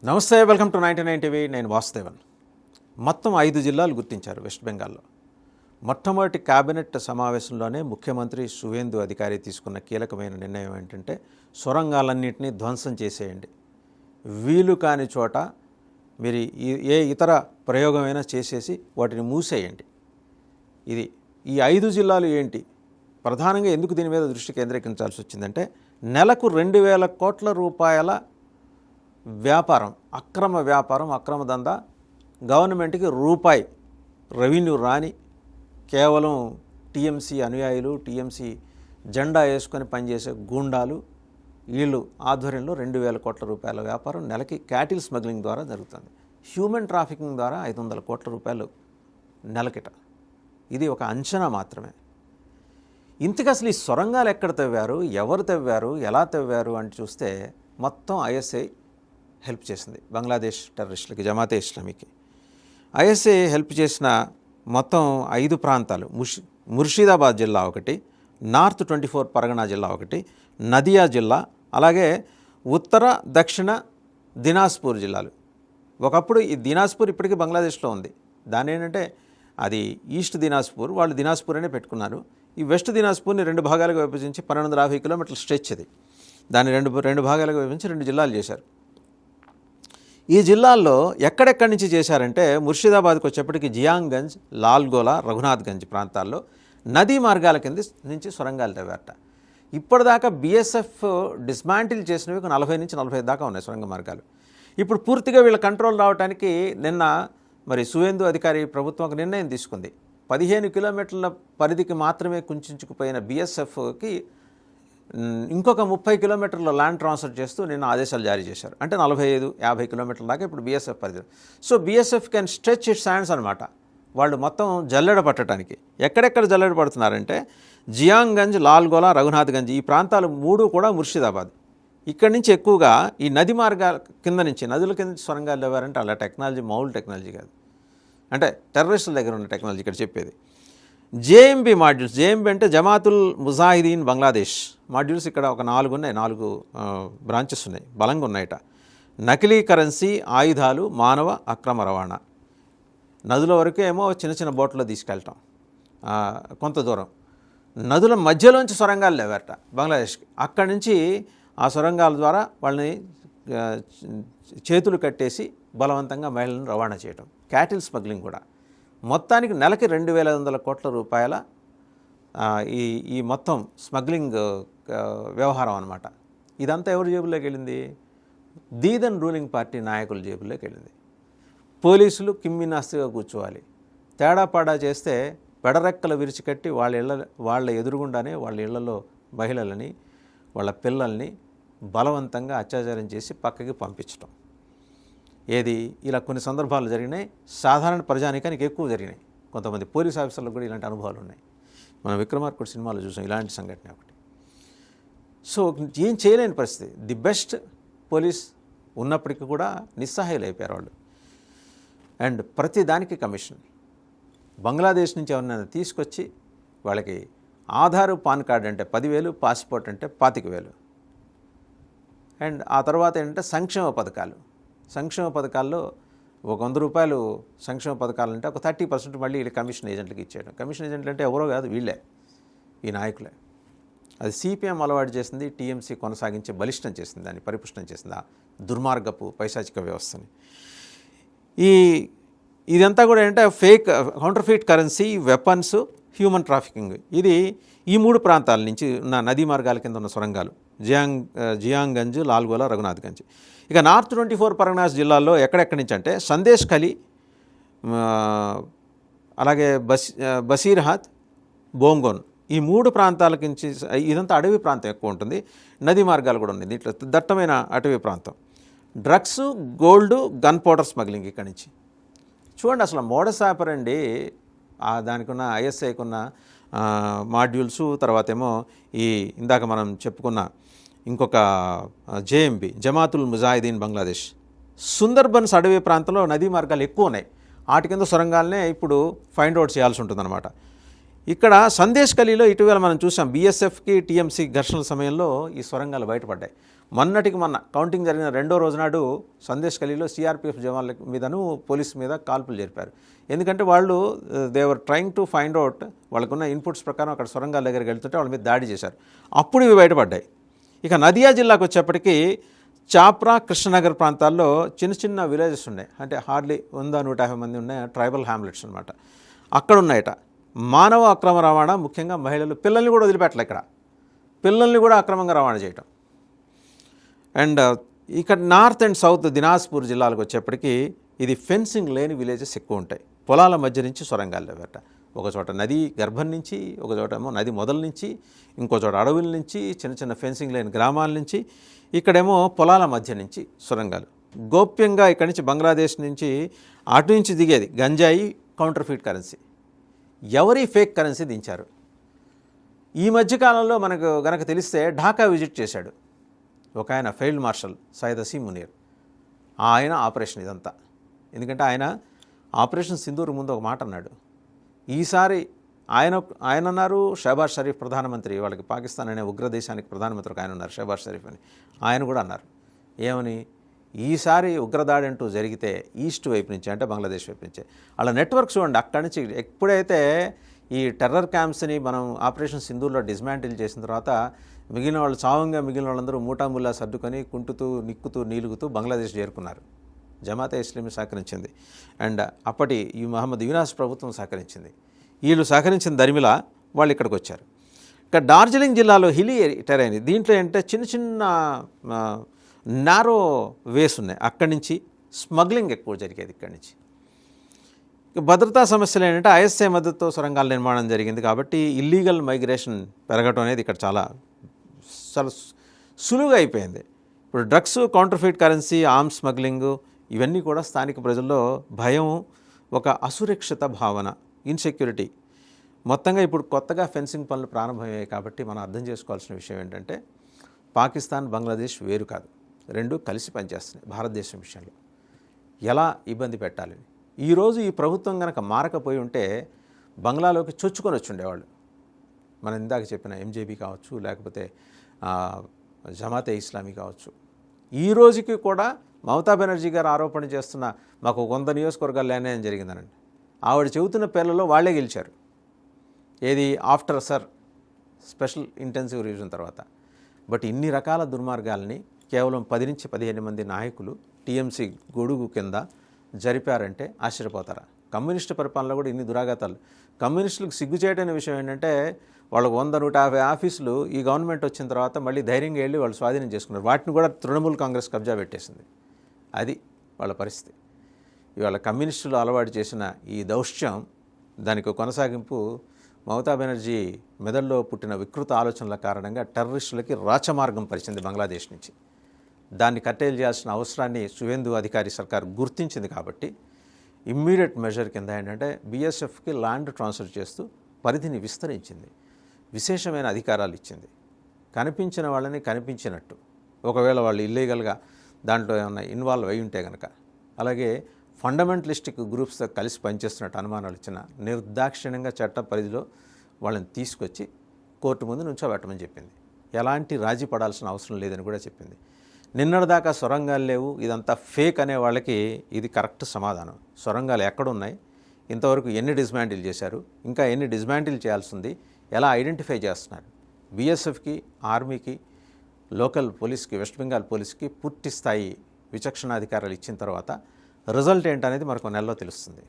నమస్తే, welcome to 99 TV. నేను వాసుదేవన్. మొత్తం 5 జిల్లాలు గుర్తించారు వెస్ట్ బెంగాల్లో. మొట్టమొదటి కేబినెట్ సమావేశంలోనే ముఖ్యమంత్రి సువేందు అధికారి తీసుకున్న కీలకమైన నిర్ణయం ఏంటంటే సొరంగాలన్నింటినీ ధ్వంసం చేసేయండి, వీలు కాని చోట మీరు ఏ ఇతర ప్రయోగమైనా చేసేసి వాటిని మూసేయండి. ఇది ఈ 5 జిల్లాలు ఏంటి, ప్రధానంగా ఎందుకు దీని మీద దృష్టి కేంద్రీకరించాల్సి వచ్చిందంటే నెలకు 2,000 కోట్ల రూపాయల వ్యాపారం, అక్రమ దందా, గవర్నమెంట్కి రూపాయి రెవెన్యూ రాని, కేవలం టీఎంసీ అనుయాయులు, టీఎంసీ జెండా వేసుకొని పనిచేసే గూండాలు, వీళ్ళు ఆధ్వర్యంలో 2,000 కోట్ల రూపాయల వ్యాపారం నెలకి క్యాటిల్ స్మగ్లింగ్ ద్వారా జరుగుతుంది. హ్యూమన్ ట్రాఫికింగ్ ద్వారా 500 కోట్ల రూపాయలు నెలకిట. ఇది ఒక అంచనా మాత్రమే. ఇంతకు అసలు ఈ సొరంగాలు ఎక్కడ తవ్వారు, ఎవరు తవ్వారు, ఎలా తవ్వారు అని చూస్తే మొత్తం ఐఎస్ఐ హెల్ప్ చేసింది బంగ్లాదేశ్ టెర్రరిస్టులకి, జమాతే ఇస్లామీకి. ఐఎస్ఐ హెల్ప్ చేసిన మొత్తం 5 ప్రాంతాలు: ముర్షిదాబాద్ జిల్లా ఒకటి, నార్త్ 24 పరగనా జిల్లా ఒకటి, నదియా జిల్లా, అలాగే ఉత్తర దక్షిణ దినాజ్పూర్ జిల్లాలు. ఒకప్పుడు ఈ దినాజ్పూర్ ఇప్పటికీ బంగ్లాదేశ్లో ఉంది. దాని ఏంటంటే అది ఈస్ట్ దినాజ్పూర్, వాళ్ళు దినాజ్పూర్ అనే పెట్టుకున్నారు. ఈ వెస్ట్ దినాజ్పూర్ని 2 భాగాలుగా విభజించి 1250 కిలోమీటర్ల స్ట్రెచ్ అది. దాన్ని రెండు భాగాలుగా విభజించి 2 జిల్లాలు చేశారు. ఈ జిల్లాల్లో ఎక్కడెక్కడి నుంచి చేశారంటే ముర్షిదాబాద్కి వచ్చేప్పటికి జియాంగంజ్, లాల్గోలా, రఘునాథ్గంజ్ ప్రాంతాల్లో నదీ మార్గాల కింద నుంచి సొరంగాలు తవ్వారట. ఇప్పటిదాకా బీఎస్ఎఫ్ డిస్మాంటిల్ చేసినవి 40 నుంచి 45 దాకా ఉన్నాయి సొరంగ మార్గాలు. ఇప్పుడు పూర్తిగా వీళ్ళ కంట్రోల్ రావడానికి నిన్న మరి సువేందు అధికారి ప్రభుత్వం ఒక నిర్ణయం తీసుకుంది. 15 కిలోమీటర్ల పరిధికి మాత్రమే కుంచుకుపోయిన బీఎస్ఎఫ్కి ఇంకొక 30 కిలోమీటర్ల ల్యాండ్ ట్రాన్స్ఫర్ చేస్తూ నిన్న ఆదేశాలు జారీ చేశారు. అంటే 45-50 కిలోమీటర్ల దాకా ఇప్పుడు బీఎస్ఎఫ్ పరిధి. So BSF can stretch it's hands అనమాట. వాళ్ళు మొత్తం జల్లెడ పట్టడానికి ఎక్కడెక్కడ జల్లెడ పడుతున్నారంటే జియాంగంజ్, లాల్గోలా, రఘునాథ్గంజ్ ఈ ప్రాంతాలు 3 కూడా ముర్షిదాబాద్. ఇక్కడి నుంచి ఎక్కువగా ఈ నది మార్గాల కింద నుంచి, నదుల కింద నుంచి సొరంగాలు లేవారంటే అలా టెక్నాలజీ మామూలు టెక్నాలజీ కాదు, అంటే టెర్రరిస్టుల దగ్గర ఉన్న టెక్నాలజీ ఇక్కడ చెప్పేది. జేఎంబీ మాడ్యూల్స్, జేఎంబీ అంటే జమాతుల్ ముజాహిదీన్ బంగ్లాదేశ్ మాడ్యూల్స్. ఇక్కడ ఒక 4 ఉన్నాయి, 4 బ్రాంచెస్ ఉన్నాయి, బలంగా ఉన్నాయట. నకిలీ కరెన్సీ, ఆయుధాలు, మానవ అక్రమ రవాణా. నదుల వరకు ఏమో చిన్న చిన్న బోట్లలో తీసుకెళ్ళటం, కొంత దూరం నదుల మధ్యలోంచి సొరంగాలు లేవారట బంగ్లాదేశ్కి. అక్కడి నుంచి ఆ సొరంగాల ద్వారా వాళ్ళని చేతులు కట్టేసి బలవంతంగా మహిళలను రవాణా చేయటం, క్యాటిల్ స్మగ్లింగ్ కూడా. మొత్తానికి నెలకి 2,500 కోట్ల రూపాయల ఈ మొత్తం స్మగ్లింగ్ వ్యవహారం అనమాట. ఇదంతా ఎవరి జేబుల్లోకి వెళ్ళింది? దీదన్ రూలింగ్ పార్టీ నాయకుల జేబుల్లోకి వెళ్ళింది. పోలీసులు కిమ్మినాస్తిగా కూర్చోవాలి. తేడాపాడా చేస్తే పెడరెక్కలు విరిచికట్టి వాళ్ళ ఎదురుగుండానే వాళ్ళ ఇళ్లలో మహిళలని, వాళ్ళ పిల్లల్ని బలవంతంగా అత్యాచారం చేసి పక్కకి పంపించటం. ఏది ఇలా కొన్ని సందర్భాలు జరిగినాయి. సాధారణ ప్రజానికానికి ఎక్కువ జరిగినాయి. కొంతమంది పోలీస్ ఆఫీసర్లకు కూడా ఇలాంటి అనుభవాలు ఉన్నాయి. మనం విక్రమార్కుడు సినిమాలో చూసాం ఇలాంటి సంఘటన ఒకటి. సో ఏం చేయలేని పరిస్థితి. ది బెస్ట్ పోలీస్ ఉన్నప్పటికీ కూడా నిస్సహాయులు అయిపోయారు వాళ్ళు. అండ్ ప్రతి దానికి కమిషన్. బంగ్లాదేశ్ నుంచి ఎవరినైనా తీసుకొచ్చి వాళ్ళకి ఆధారు, పాన్ కార్డు అంటే 10,000, పాస్పోర్ట్ అంటే 25,000. అండ్ ఆ తర్వాత ఏంటంటే సంక్షేమ పథకాల్లో ఒక 100 రూపాయలు సంక్షేమ పథకాలంటే ఒక 30% మళ్ళీ వీళ్ళు కమిషన్ ఏజెంట్లకు ఇచ్చేయడం. కమిషన్ ఏజెంట్లు అంటే ఎవరో కాదు, వీళ్ళే, ఈ నాయకులే. అది సిపిఎం అలవాటు చేసింది, టీఎంసీ కొనసాగించి బలిష్టం చేసింది, దాన్ని పరిపుష్టం చేసింది, ఆ దుర్మార్గపు పైశాచిక వ్యవస్థని. ఇదంతా కూడా ఏంటంటే fake counterfeit currency, weapons, human trafficking. ఇది ఈ 3 ప్రాంతాల నుంచి ఉన్న నదీ మార్గాల కింద ఉన్న సొరంగాలు: జియాంగంజ్, లాల్గోలా, రఘునాథ్గంజ్. ఇక నార్త్ 24 పరగనాస్ జిల్లాల్లో ఎక్కడెక్కడి నుంచి అంటే సందేశ్ ఖలీ, అలాగే బసీర్హాత్, బోంగోన్, ఈ 3 ప్రాంతాల నుంచి. ఇదంతా అడవి ప్రాంతం ఎక్కువ ఉంటుంది, నదీ మార్గాలు కూడా ఉన్నాయి దీంట్లో, దట్టమైన అటవీ ప్రాంతం. Drugs, gold, gun powder smuggling ఇక్కడి నుంచి. చూడండి అసలు మోడస్ ఆపరండి. దానికి ఉన్న ఐఎస్ఐకి ఉన్న మాడ్యూల్స్, తర్వాత ఏమో ఇందాక మనం చెప్పుకున్న ఇంకొక జేఎంబీ, జమాతుల్ ముజాహిదీన్ బంగ్లాదేశ్. సుందర్బన్స్ అడవి ప్రాంతంలో నదీ మార్గాలు ఎక్కువ ఉన్నాయి. వాటి కింద సొరంగాలనే ఇప్పుడు ఫైండ్ అవుట్ చేయాల్సి ఉంటుందన్నమాట. ఇక్కడ సందేశ్ ఖలీలో ఇటీవల మనం చూసాం బీఎస్ఎఫ్కి టీఎంసీ ఘర్షణల సమయంలో ఈ సొరంగాలు బయటపడ్డాయి. మొన్నటికి మొన్న కౌంటింగ్ జరిగిన రెండో రోజు నాడు సందేశ్ ఖలీలో సిఆర్పిఎఫ్ జవాన్ల మీదను పోలీస్ మీద కాల్పులు జరిపారు. ఎందుకంటే వాళ్ళు దేవర్ ట్రైంగ్ టు ఫైండ్ అవుట్, వాళ్ళకున్న ఇన్పుట్స్ ప్రకారం అక్కడ సొరంగాల దగ్గరికి వెళ్తుంటే వాళ్ళ మీద దాడి చేశారు. అప్పుడు ఇవి బయటపడ్డాయి. ఇక నదియా జిల్లాకు వచ్చేప్పటికీ చాప్రా, కృష్ణనగర్ ప్రాంతాల్లో చిన్న చిన్న విలేజెస్ ఉన్నాయి. అంటే హార్డ్లీ 100-150 మంది ఉన్నాయి ట్రైబల్ హ్యామ్లెట్స్ అనమాట. అక్కడ ఉన్నాయట మానవ అక్రమ రవాణా, ముఖ్యంగా మహిళలు, పిల్లల్ని కూడా వదిలిపెట్టలే. ఇక్కడ పిల్లల్ని కూడా అక్రమంగా రవాణా చేయటం. అండ్ ఇక్కడ నార్త్ అండ్ సౌత్ దినాజ్పూర్ జిల్లాలకు వచ్చేప్పటికీ ఇది ఫెన్సింగ్ లేని విలేజెస్ ఎక్కువ ఉంటాయి. పొలాల మధ్య నుంచి సొరంగాలు లేవట. ఒక చోట నది గర్భం నుంచి, ఒక చోట ఏమో నది మొదల నుంచి, ఇంకో చోట అడవుల నుంచి, చిన్న చిన్న ఫెన్సింగ్ లేని గ్రామాల నుంచి, ఇక్కడేమో పొలాల మధ్య నుంచి సొరంగాలు. గోప్యంగా ఇక్కడి నుంచి బంగ్లాదేశ్ నుంచి అటు నుంచి దిగేది గంజాయి, కౌంటర్ఫీట్ కరెన్సీ. ఎవరి ఫేక్ కరెన్సీ దించారు? ఈ మధ్యకాలంలో మనకు గనక తెలిస్తే ఢాకా విజిట్ చేశాడు ఒక ఆయన, ఫీల్డ్ మార్షల్ సయ్యద్ అసీం మునీర్. ఆయన ఆపరేషన్ ఇదంతా. ఎందుకంటే ఆయన ఆపరేషన్ సింధూర్ ముందు ఒక మాట అన్నాడు. ఈసారి ఆయన అన్నారు, షహబాజ్ షరీఫ్ ప్రధానమంత్రి, వాళ్ళకి పాకిస్తాన్ అనే ఉగ్రదేశానికి ప్రధానమంత్రి ఒక ఆయన ఉన్నారు, షహబాజ్ షరీఫ్ అని, ఆయన కూడా అన్నారు. ఏమని? ఈసారి ఉగ్రదాడి అంటూ జరిగితే ఈస్ట్ వైపు నుంచి, అంటే బంగ్లాదేశ్ వైపు నుంచే వాళ్ళ నెట్వర్క్ చూడండి. అక్కడి నుంచి ఎప్పుడైతే ఈ టెర్రర్ క్యాంప్స్ని మనం ఆపరేషన్ సింధూర్లో డిస్మాంటిల్ చేసిన తర్వాత మిగిలిన వాళ్ళు, చావంగా మిగిలిన వాళ్ళందరూ మూటాముల్లా సర్దుకొని కుంటుతూ నిక్కుతూ నీలుగుతూ బంగ్లాదేశ్ చేరుకున్నారు. జమాతే ఇస్లామీ సహకరించింది. అండ్ అప్పటి ఈ మహమ్మద్ యూనాస్ ప్రభుత్వం సహకరించింది. వీళ్ళు సహకరించిన దరిమిలా వాళ్ళు ఇక్కడికి వచ్చారు. ఇక డార్జిలింగ్ జిల్లాలో హిలీ టెరైన్. దీంట్లో ఏంటంటే చిన్న చిన్న నారో వేస్ ఉన్నాయి. అక్కడి నుంచి స్మగ్లింగ్ ఎక్కువ జరిగేది. ఇక్కడి నుంచి భద్రతా సమస్యలు ఏంటంటే ఐఎస్ఐ మద్దతుతో సొరంగాల నిర్మాణం జరిగింది కాబట్టి ఇల్లీగల్ మైగ్రేషన్ పెరగటం అనేది ఇక్కడ చాలా సులువుగా అయిపోయింది. ఇప్పుడు drugs, counterfeit currency, arms smuggling, ఇవన్నీ కూడా స్థానిక ప్రజల్లో భయం, ఒక అసురక్షిత భావన, ఇన్సెక్యూరిటీ. మొత్తంగా ఇప్పుడు కొత్తగా ఫెన్సింగ్ పనులు ప్రారంభమయ్యాయి కాబట్టి మనం అర్థం చేసుకోవాల్సిన విషయం ఏంటంటే పాకిస్తాన్, బంగ్లాదేశ్ వేరు కాదు, రెండు కలిసి పనిచేస్తున్నాయి భారతదేశం విషయంలో. ఎలా ఇబ్బంది పెట్టాలని ఈరోజు ఈ ప్రభుత్వం కనుక మారకపోయి ఉంటే బంగ్లాలోకి చొచ్చుకొని వచ్చి ఉండేవాళ్ళు. మనం ఇందాక చెప్పిన ఎంజేబీ కావచ్చు, లేకపోతే జమాతే ఇస్లామీ కావచ్చు. ఈ రోజుకి కూడా మమతా బెనర్జీ గారు ఆరోపణ చేస్తున్న మాకు 100 నియోజకవర్గాలు అన్యాయం జరిగిందనండి. ఆవిడ చెబుతున్న పేర్లలో వాళ్లే గెలిచారు. ఏది? After sir special intensive revision తర్వాత. బట్ ఇన్ని రకాల దుర్మార్గాల్ని కేవలం 10-15 మంది నాయకులు టీఎంసీ గొడుగు కింద జరిపారంటే ఆశ్చర్యపోతారా? కమ్యూనిస్టు పరిపాలనలో కూడా ఇన్ని దురాఘాతాలు. కమ్యూనిస్టులకు సిగ్గుచేయటనే విషయం ఏంటంటే వాళ్ళకు 100-150 ఆఫీసులు ఈ గవర్నమెంట్ వచ్చిన తర్వాత మళ్ళీ ధైర్యంగా వెళ్ళి వాళ్ళు స్వాధీనం చేసుకున్నారు. వాటిని కూడా తృణమూల్ కాంగ్రెస్ కబ్జా పెట్టేసింది. అది వాళ్ళ పరిస్థితి. ఇవాళ కమ్యూనిస్టులు అలవాటు చేసిన ఈ దౌష్ట్యం, దానికి కొనసాగింపు మమతా బెనర్జీ మెదడులో పుట్టిన వికృత ఆలోచనల కారణంగా టెర్రరిస్టులకి రాచమార్గం పరిచింది బంగ్లాదేశ్ నుంచి. దాన్ని కట్టేలు చేయాల్సిన అవసరాన్ని సువేందు అధికారి సర్కార్ గుర్తించింది కాబట్టి ఇమ్మీడియట్ మెజర్ కింద ఏంటంటే బీఎస్ఎఫ్కి ల్యాండ్ ట్రాన్స్ఫర్ చేస్తూ పరిధిని విస్తరించింది, విశేషమైన అధికారాలు ఇచ్చింది. కనిపించిన వాళ్ళని కనిపించినట్టు, ఒకవేళ వాళ్ళు ఇల్లీగల్గా దాంట్లో ఏమైనా ఇన్వాల్వ్ అయి ఉంటే కనుక, అలాగే ఫండమెంటలిస్టిక్ గ్రూప్స్తో కలిసి పనిచేస్తున్నట్టు అనుమానాలు ఇచ్చిన నిర్దాక్షిణ్యంగా చట్ట పరిధిలో వాళ్ళని తీసుకొచ్చి కోర్టు ముందు నుంచోబెట్టమని చెప్పింది. ఎలాంటి రాజీ పడాల్సిన అవసరం లేదని కూడా చెప్పింది. నిన్నటిదాకా సొరంగాలు లేవు, ఇదంతా ఫేక్ అనే వాళ్ళకి ఇది కరెక్ట్ సమాధానం. సొరంగాలు ఎక్కడున్నాయి, ఇంతవరకు ఎన్ని డిస్మాంటిల్ చేశారు, ఇంకా ఎన్ని డిస్మాంటిల్ చేయాల్సి ఉంది, ఎలా ఐడెంటిఫై చేస్తున్నారు? బీఎస్ఎఫ్కి, ఆర్మీకి, లోకల్ పోలీస్కి, వెస్ట్ బెంగాల్ పోలీస్కి పూర్తి స్థాయి విచక్షణాధికారాలు ఇచ్చిన తర్వాత రిజల్ట్ ఏంటనేది మనకు నెలలో తెలుస్తుంది.